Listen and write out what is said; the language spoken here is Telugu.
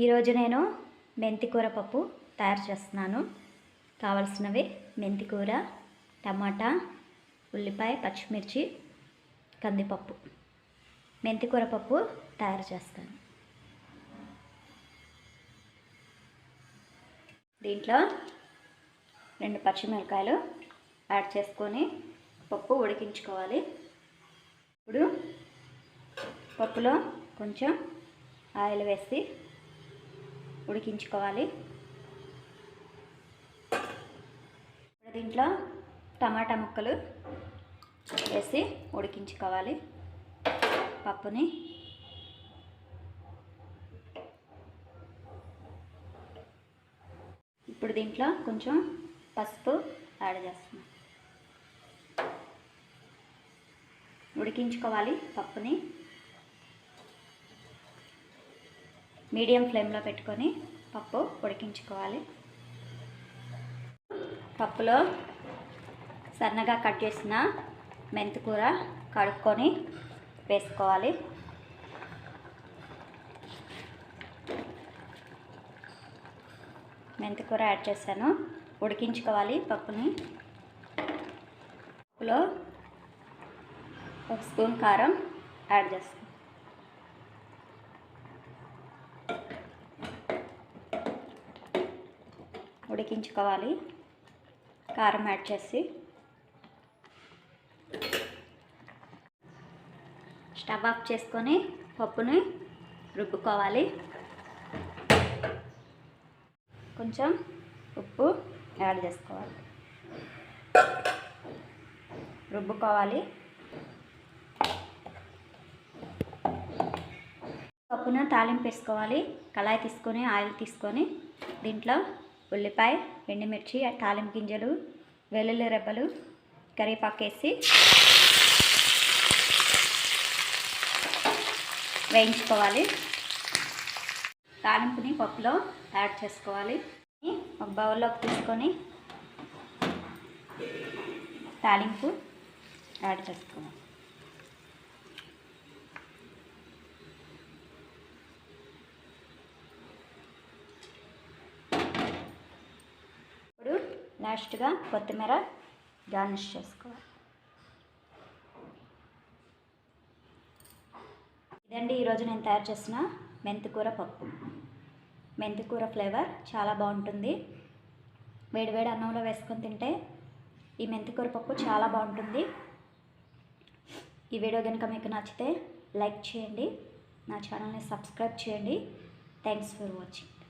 ఈరోజు నేను మెంతికూర పప్పు తయారు చేస్తున్నాను. కావలసినవి మెంతికూర, టమాటా, ఉల్లిపాయ, పచ్చిమిర్చి, కందిపప్పు. మెంతికూర పప్పు తయారు చేస్తాను. దీంట్లో 2 పచ్చిమిరపకాయలు యాడ్ చేసుకొని పప్పు ఉడికించుకోవాలి. ఇప్పుడు పప్పులో కొంచెం ఆయిల్ వేసి ఉడికించుకోవాలి. దీంట్లో టమాటా ముక్కలు వేసి ఉడికించుకోవాలి పప్పుని. ఇప్పుడు దీంట్లో కొంచెం పసుపు యాడ్ చేస్తున్నాం. ఉడికించుకోవాలి పప్పుని. మీడియం ఫ్లేమ్లో పెట్టుకొని పప్పు ఉడికించుకోవాలి. పప్పులో సన్నగా కట్ చేసిన మెంతికూర కడుక్కొని వేసుకోవాలి. మెంతికూర యాడ్ చేశాను. ఉడికించుకోవాలి పప్పుని. పప్పులో 1 స్పూన్ కారం యాడ్ చేస్తాను. ఉడికించుకోవాలి కారం యాడ్ చేసి. స్టవ్ ఆఫ్ చేసుకొని పప్పుని రుబ్బుకోవాలి. కొంచెం ఉప్పు యాడ్ చేసుకోవాలి. రుబ్బుకోవాలి. పప్పును తాలింపు వేసుకోవాలి. కళాయి తీసుకొని ఆయిల్ తీసుకొని దీంట్లో ఉల్లిపాయ, ఎండుమిర్చి, తాలింపు గింజలు, వెల్లుల్లి రెబ్బలు, కరివేపాకు వేసి వేయించుకోవాలి. తాలింపుని పప్పులో యాడ్ చేసుకోవాలి. ఒక బౌల్లోకి తీసుకొని తాలింపు యాడ్ చేసుకోవాలి. ఇప్పుడు లాస్ట్గా కొత్తిమీర గార్నిష్ చేసుకోవాలి. ఇదండి ఈరోజు నేను తయారు చేసిన మెంతికూర పప్పు. మెంతికూర ఫ్లేవర్ చాలా బాగుంటుంది. వేడివేడి అన్నంలో వేసుకొని తింటే ఈ మెంతికూర పప్పు చాలా బాగుంటుంది. ఈ వీడియో కనుక మీకు నచ్చితే లైక్ చేయండి. నా ఛానల్ని సబ్స్క్రైబ్ చేయండి. Thanks for watching.